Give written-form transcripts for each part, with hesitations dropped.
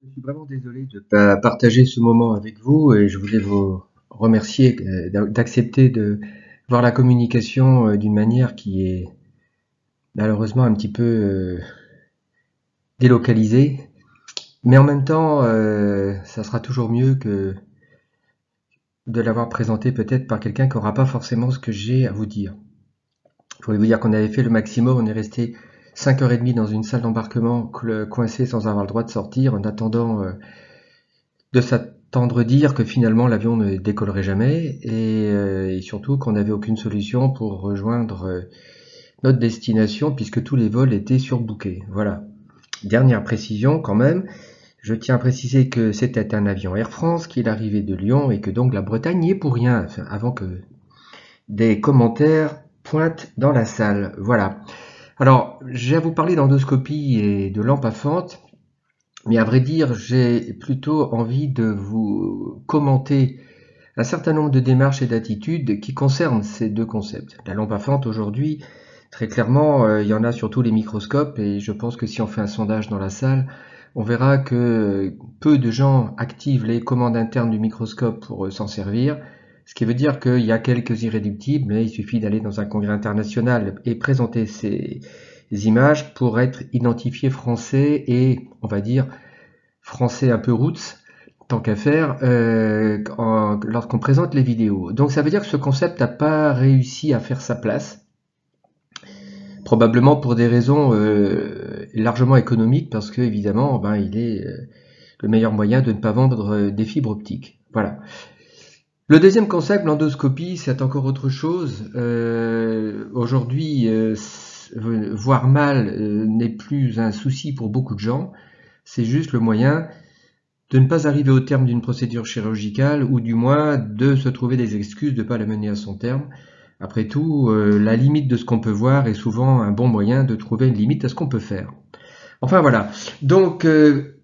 Je suis vraiment désolé de ne pas partager ce moment avec vous et je voulais vous remercier d'accepter de voir la communication d'une manière qui est malheureusement un petit peu délocalisée. Mais en même temps, ça sera toujours mieux que de l'avoir présenté peut-être par quelqu'un qui n'aura pas forcément ce que j'ai à vous dire. Je voulais vous dire qu'on avait fait le maximum, on est resté 5h30 dans une salle d'embarquement coincé sans avoir le droit de sortir en attendant de s'attendre dire que finalement l'avion ne décollerait jamais et surtout qu'on n'avait aucune solution pour rejoindre notre destination puisque tous les vols étaient surbookés. Voilà. Dernière précision quand même, je tiens à préciser que c'était un avion Air France, qu'il arrivait de Lyon et que donc la Bretagne n'y est pour rien, enfin, avant que des commentaires pointent dans la salle. Voilà. Alors, je vais vous parler d'endoscopie et de lampe à fente. Mais à vrai dire, j'ai plutôt envie de vous commenter un certain nombre de démarches et d'attitudes qui concernent ces deux concepts. La lampe à fente aujourd'hui, très clairement, il y en a sur tous les microscopes et je pense que si on fait un sondage dans la salle, on verra que peu de gens activent les commandes internes du microscope pour s'en servir. Ce qui veut dire qu'il y a quelques irréductibles, mais il suffit d'aller dans un congrès international et présenter ces images pour être identifié français et, on va dire, français un peu roots, tant qu'à faire, lorsqu'on présente les vidéos. Donc ça veut dire que ce concept n'a pas réussi à faire sa place, probablement pour des raisons largement économiques, parce que évidemment, ben, il est le meilleur moyen de ne pas vendre des fibres optiques. Voilà. Le deuxième concept, l'endoscopie, c'est encore autre chose. Aujourd'hui, voir mal n'est plus un souci pour beaucoup de gens. C'est juste le moyen de ne pas arriver au terme d'une procédure chirurgicale ou du moins de se trouver des excuses de ne pas la mener à son terme. Après tout, la limite de ce qu'on peut voir est souvent un bon moyen de trouver une limite à ce qu'on peut faire. Enfin voilà. Donc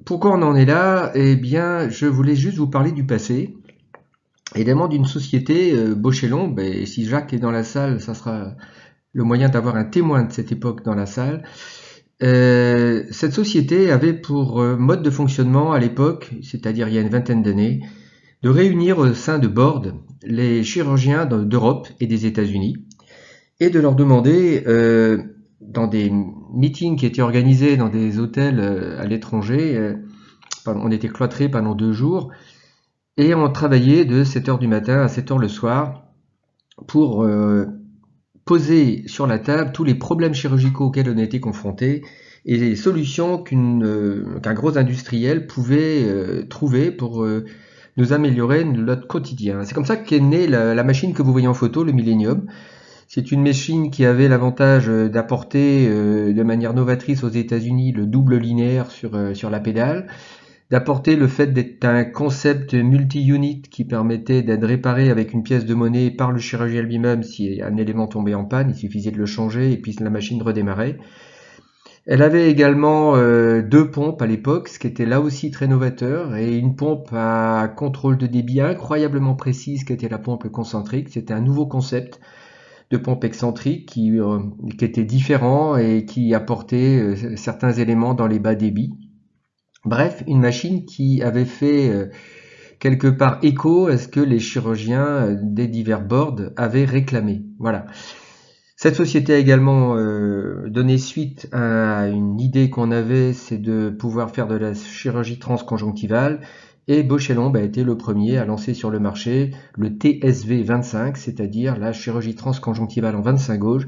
pourquoi on en est là? Eh bien, je voulais juste vous parler du passé, évidemment d'une société Bauchelon. Ben, si Jacques est dans la salle, ça sera le moyen d'avoir un témoin de cette époque dans la salle. Cette société avait pour mode de fonctionnement à l'époque, c'est-à-dire il y a une vingtaine d'années, de réunir au sein de board les chirurgiens d'Europe et des États-Unis et de leur demander, dans des meetings qui étaient organisés dans des hôtels à l'étranger, on était cloîtrés pendant 2 jours et on travaillait de 7h du matin à 7h le soir pour poser sur la table tous les problèmes chirurgicaux auxquels on était confrontés et les solutions qu'un gros industriel pouvait trouver pour nous améliorer notre quotidien. C'est comme ça qu'est née la machine que vous voyez en photo, le Millennium. C'est une machine qui avait l'avantage d'apporter de manière novatrice aux États-Unis le double linéaire sur la pédale, d'apporter le fait d'être un concept multi-unit qui permettait d'être réparé avec une pièce de monnaie par le chirurgien lui-même si un élément tombait en panne, il suffisait de le changer et puis la machine redémarrait. Elle avait également 2 pompes à l'époque, ce qui était là aussi très novateur, et une pompe à contrôle de débit incroyablement précise qui était la pompe concentrique. C'était un nouveau concept de pompe excentrique qui était différent et qui apportait certains éléments dans les bas débits. Bref, une machine qui avait fait quelque part écho à ce que les chirurgiens des divers boards avaient réclamé. Voilà. Cette société a également donné suite à une idée qu'on avait, c'est de pouvoir faire de la chirurgie transconjonctivale. Et Bauchelon a été le premier à lancer sur le marché le TSV 25, c'est-à-dire la chirurgie transconjonctivale en 25 gauge.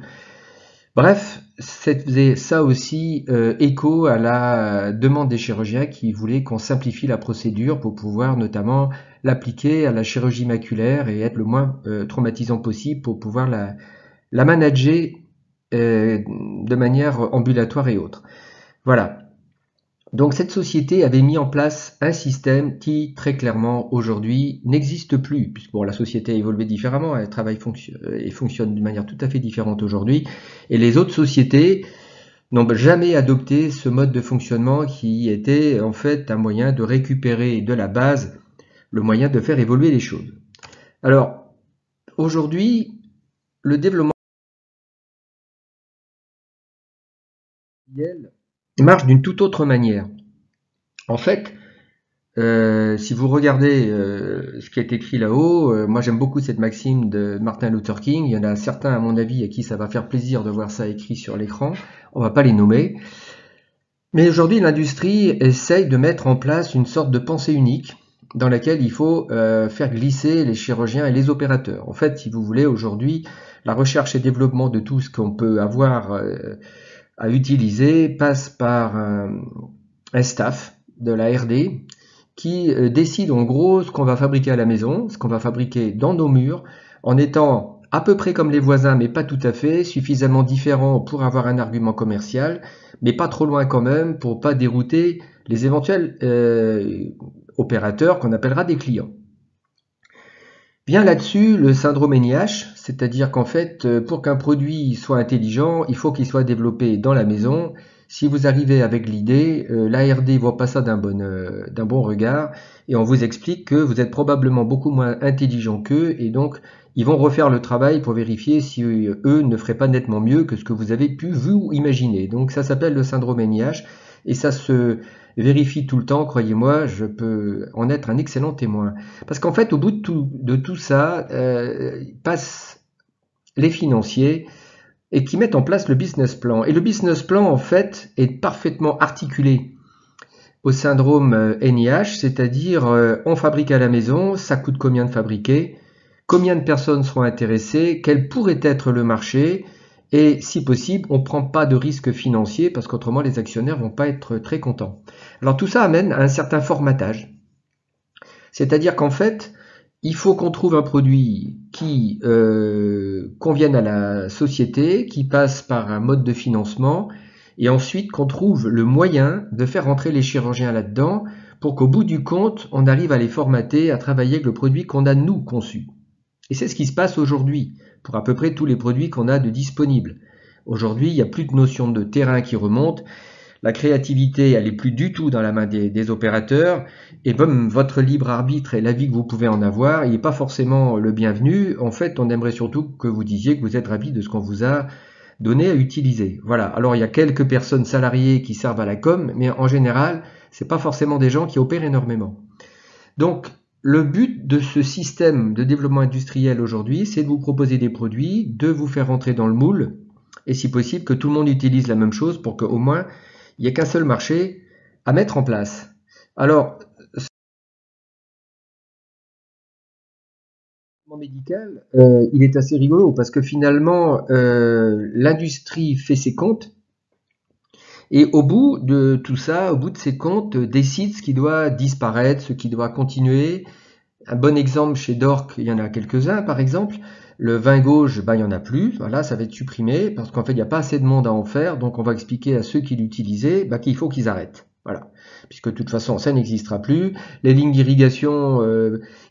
Bref, faisait ça aussi écho à la demande des chirurgiens qui voulaient qu'on simplifie la procédure pour pouvoir notamment l'appliquer à la chirurgie maculaire et être le moins traumatisant possible pour pouvoir la manager de manière ambulatoire et autre. Voilà. Donc cette société avait mis en place un système qui, très clairement, aujourd'hui, n'existe plus, puisque bon, la société a évolué différemment, elle travaille et fonctionne d'une manière tout à fait différente aujourd'hui, et les autres sociétés n'ont jamais adopté ce mode de fonctionnement qui était en fait un moyen de récupérer de la base le moyen de faire évoluer les choses. Alors, aujourd'hui, le développement marche d'une toute autre manière. En fait, Si vous regardez ce qui est écrit là-haut, moi j'aime beaucoup cette maxime de Martin Luther King. Il y en a certains, à mon avis, à qui ça va faire plaisir de voir ça écrit sur l'écran. On va pas les nommer. Mais aujourd'hui, l'industrie essaye de mettre en place une sorte de pensée unique dans laquelle il faut faire glisser les chirurgiens et les opérateurs. En fait, si vous voulez, aujourd'hui, la recherche et développement de tout ce qu'on peut avoir à utiliser passe par un staff de la R&D qui décide en gros ce qu'on va fabriquer à la maison, ce qu'on va fabriquer dans nos murs, en étant à peu près comme les voisins, mais pas tout à fait, suffisamment différents pour avoir un argument commercial, mais pas trop loin quand même pour pas dérouter les éventuels opérateurs qu'on appellera des clients. Bien là-dessus, le syndrome NIH, c'est-à-dire qu'en fait, pour qu'un produit soit intelligent, il faut qu'il soit développé dans la maison. Si vous arrivez avec l'idée, l'ARD voit pas ça d'un bon regard et on vous explique que vous êtes probablement beaucoup moins intelligent qu'eux et donc ils vont refaire le travail pour vérifier si eux ne feraient pas nettement mieux que ce que vous avez pu vous imaginer. Donc ça s'appelle le syndrome NIH et ça se vérifie tout le temps, croyez-moi, je peux en être un excellent témoin. Parce qu'en fait, au bout de tout ça, passent les financiers et qui mettent en place le business plan. Et le business plan, en fait, est parfaitement articulé au syndrome NIH, c'est-à-dire on fabrique à la maison, ça coûte combien de fabriquer, combien de personnes seront intéressées, quel pourrait être le marché, et si possible, on ne prend pas de risque financier parce qu'autrement les actionnaires vont pas être très contents. Alors tout ça amène à un certain formatage. C'est-à-dire qu'en fait, il faut qu'on trouve un produit qui convienne à la société, qui passe par un mode de financement, et ensuite qu'on trouve le moyen de faire rentrer les chirurgiens là-dedans pour qu'au bout du compte, on arrive à les formater, à travailler avec le produit qu'on a nous conçu. Et c'est ce qui se passe aujourd'hui pour à peu près tous les produits qu'on a de disponibles. Aujourd'hui, il n'y a plus de notion de terrain qui remonte. La créativité, elle n'est plus du tout dans la main des opérateurs. Et même votre libre arbitre et l'avis que vous pouvez en avoir, il n'est pas forcément le bienvenu. En fait, on aimerait surtout que vous disiez que vous êtes ravi de ce qu'on vous a donné à utiliser. Voilà. Alors, il y a quelques personnes salariées qui servent à la com, mais en général, c'est pas forcément des gens qui opèrent énormément. Donc, le but de ce système de développement industriel aujourd'hui, c'est de vous proposer des produits, de vous faire rentrer dans le moule, et si possible que tout le monde utilise la même chose pour qu'au moins il n'y ait qu'un seul marché à mettre en place. Alors, ce médical, il est assez rigolo parce que finalement, l'industrie fait ses comptes, et au bout de tout ça, au bout de ses comptes, décide ce qui doit disparaître, ce qui doit continuer. Un bon exemple chez Dorc, il y en a quelques-uns par exemple. Le vin gauche, il n'y en a plus. Voilà, ça va être supprimé parce qu'en fait, il n'y a pas assez de monde à en faire. Donc, on va expliquer à ceux qui l'utilisaient qu'il faut qu'ils arrêtent. Voilà. Puisque de toute façon, ça n'existera plus. Les lignes d'irrigation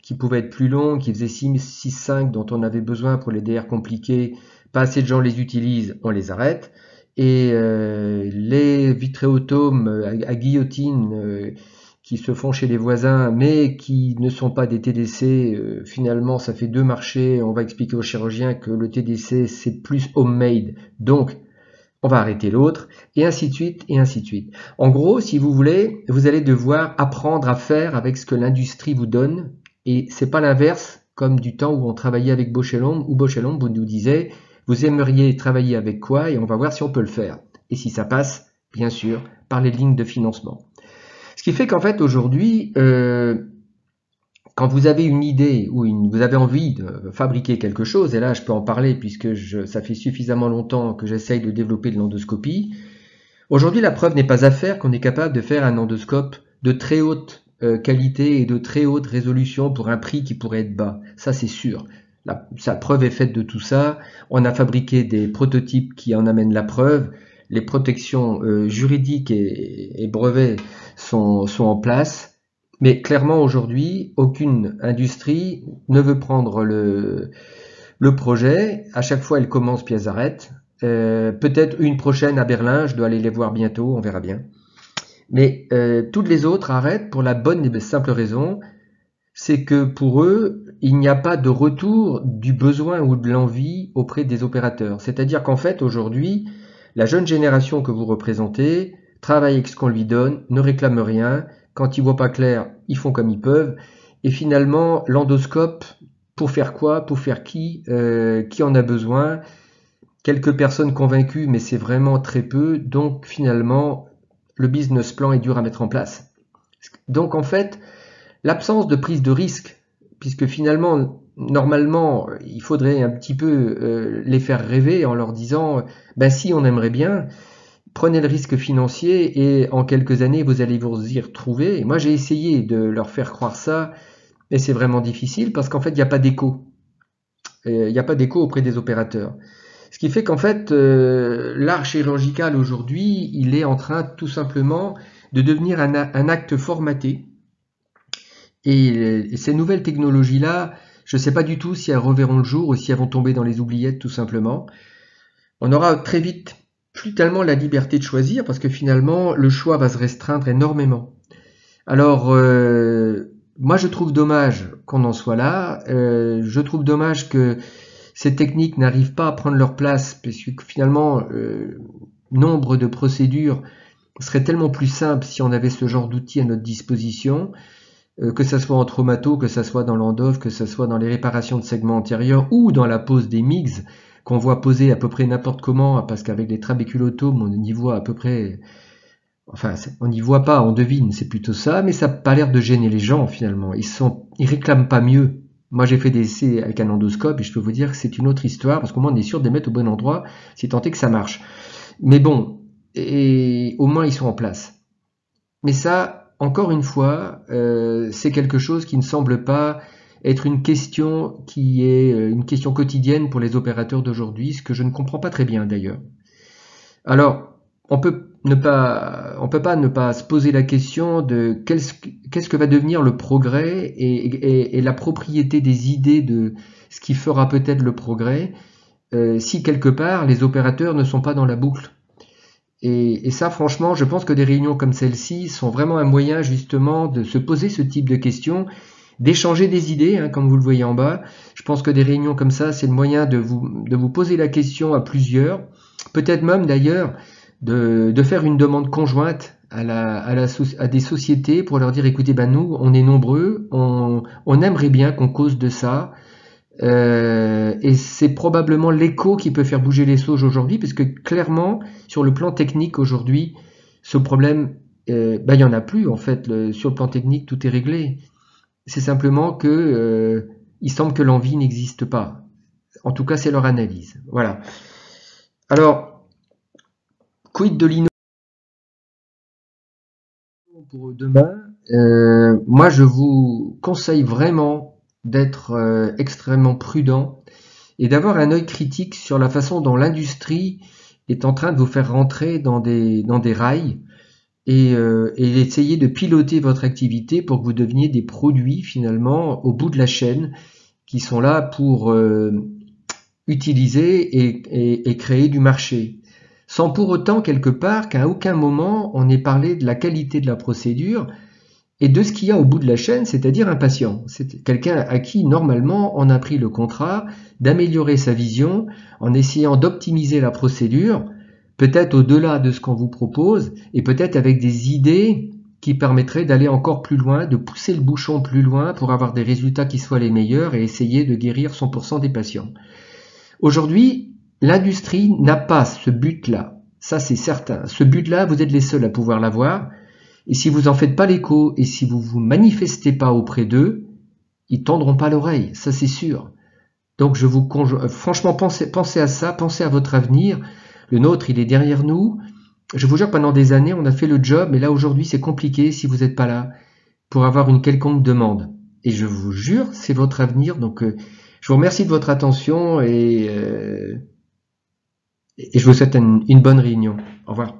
qui pouvaient être plus longues, qui faisaient 6, 5, dont on avait besoin pour les DR compliqués, pas assez de gens les utilisent, on les arrête. Et les vitréotomes à guillotine qui se font chez les voisins, mais qui ne sont pas des TDC, finalement ça fait deux marchés, on va expliquer aux chirurgiens que le TDC c'est plus homemade, donc on va arrêter l'autre, et ainsi de suite, et ainsi de suite. En gros, si vous voulez, vous allez devoir apprendre à faire avec ce que l'industrie vous donne, et c'est pas l'inverse, comme du temps où on travaillait avec Bausch & Lomb, où Bausch & Lomb vous nous disait, vous aimeriez travailler avec quoi, et on va voir si on peut le faire. Et si ça passe, bien sûr, par les lignes de financement. Ce qui fait qu'en fait aujourd'hui, quand vous avez une idée ou vous avez envie de fabriquer quelque chose, et là je peux en parler puisque ça fait suffisamment longtemps que j'essaye de développer de l'endoscopie, aujourd'hui la preuve n'est pas à faire qu'on est capable de faire un endoscope de très haute qualité et de très haute résolution pour un prix qui pourrait être bas. Ça c'est sûr. La preuve est faite de tout ça. On a fabriqué des prototypes qui en amènent la preuve. Les protections juridiques et brevets sont en place. Mais clairement aujourd'hui, aucune industrie ne veut prendre le projet. À chaque fois, elle commence puis elle arrête. Peut-être une prochaine à Berlin, je dois aller les voir bientôt, on verra bien. Mais toutes les autres arrêtent pour la bonne et simple raison, c'est que pour eux, il n'y a pas de retour du besoin ou de l'envie auprès des opérateurs. C'est-à-dire qu'en fait, aujourd'hui, la jeune génération que vous représentez travaille avec ce qu'on lui donne, ne réclame rien. quand ils voient pas clair, ils font comme ils peuvent. Et finalement, l'endoscope, pour faire quoi? Pour faire qui en a besoin? Quelques personnes convaincues, mais c'est vraiment très peu. Donc finalement, le business plan est dur à mettre en place. Donc en fait, l'absence de prise de risque, puisque finalement, normalement, il faudrait un petit peu les faire rêver en leur disant, ben si on aimerait bien, prenez le risque financier et en quelques années, vous allez vous y retrouver. Et moi, j'ai essayé de leur faire croire ça, mais c'est vraiment difficile parce qu'en fait, il n'y a pas d'écho. Il n'y a pas d'écho auprès des opérateurs. Ce qui fait qu'en fait, l'art chirurgical aujourd'hui, il est en train tout simplement de devenir un acte formaté. Et ces nouvelles technologies-là, je ne sais pas du tout si elles reverront le jour ou si elles vont tomber dans les oubliettes tout simplement. On aura très vite plus tellement la liberté de choisir parce que finalement, le choix va se restreindre énormément. Alors, moi je trouve dommage qu'on en soit là. Je trouve dommage que ces techniques n'arrivent pas à prendre leur place parce que finalement, nombre de procédures serait tellement plus simple si on avait ce genre d'outils à notre disposition. Que ça soit en traumato, que ça soit dans l'endof, que ça soit dans les réparations de segments antérieurs ou dans la pose des MIGS qu'on voit poser à peu près n'importe comment, parce qu'avec les trabéculotomes, on y voit à peu près, enfin, on n'y voit pas, on devine, c'est plutôt ça, mais ça n'a pas l'air de gêner les gens finalement. Ils réclament pas mieux. Moi, j'ai fait des essais avec un endoscope et je peux vous dire que c'est une autre histoire, parce qu'au moins on est sûr de les mettre au bon endroit, si tant est que ça marche. Mais bon, et au moins ils sont en place. Mais ça, encore une fois, c'est quelque chose qui ne semble pas être une question qui est une question quotidienne pour les opérateurs d'aujourd'hui, ce que je ne comprends pas très bien d'ailleurs. Alors, on peut pas ne pas se poser la question de qu'est-ce que va devenir le progrès et la propriété des idées de ce qui fera peut-être le progrès si quelque part les opérateurs ne sont pas dans la boucle. Et ça, franchement, je pense que des réunions comme celle-ci sont vraiment un moyen justement de se poser ce type de questions, d'échanger des idées, hein, comme vous le voyez en bas. Je pense que des réunions comme ça, c'est le moyen de vous poser la question à plusieurs, peut-être même d'ailleurs de faire une demande conjointe à des sociétés pour leur dire, écoutez, ben nous, on est nombreux, on aimerait bien qu'on cause de ça. Et c'est probablement l'écho qui peut faire bouger les sauges aujourd'hui, parce que clairement, sur le plan technique aujourd'hui, ce problème, il n'y en a plus en fait. Sur le plan technique, tout est réglé. C'est simplement que il semble que l'envie n'existe pas. En tout cas, c'est leur analyse. Voilà. Alors, quid de l'innovation pour demain? Moi, je vous conseille vraiment d'être extrêmement prudent et d'avoir un œil critique sur la façon dont l'industrie est en train de vous faire rentrer dans des rails et essayer de piloter votre activité pour que vous deveniez des produits finalement au bout de la chaîne qui sont là pour utiliser et créer du marché. Sans pour autant quelque part qu'à aucun moment on ait parlé de la qualité de la procédure et de ce qu'il y a au bout de la chaîne, c'est-à-dire un patient. C'est quelqu'un à qui, normalement, on a pris le contrat d'améliorer sa vision en essayant d'optimiser la procédure, peut-être au-delà de ce qu'on vous propose, et peut-être avec des idées qui permettraient d'aller encore plus loin, de pousser le bouchon plus loin pour avoir des résultats qui soient les meilleurs et essayer de guérir 100% des patients. Aujourd'hui, l'industrie n'a pas ce but-là. Ça, c'est certain. Ce but-là, vous êtes les seuls à pouvoir l'avoir. Et si vous en faites pas l'écho et si vous vous manifestez pas auprès d'eux, ils tendront pas l'oreille, ça c'est sûr. Donc je vous franchement pensez à ça, pensez à votre avenir. Le nôtre, il est derrière nous. Je vous jure, pendant des années, on a fait le job, mais là aujourd'hui, c'est compliqué si vous n'êtes pas là pour avoir une quelconque demande. Et je vous jure, c'est votre avenir. Donc je vous remercie de votre attention et je vous souhaite une bonne réunion. Au revoir.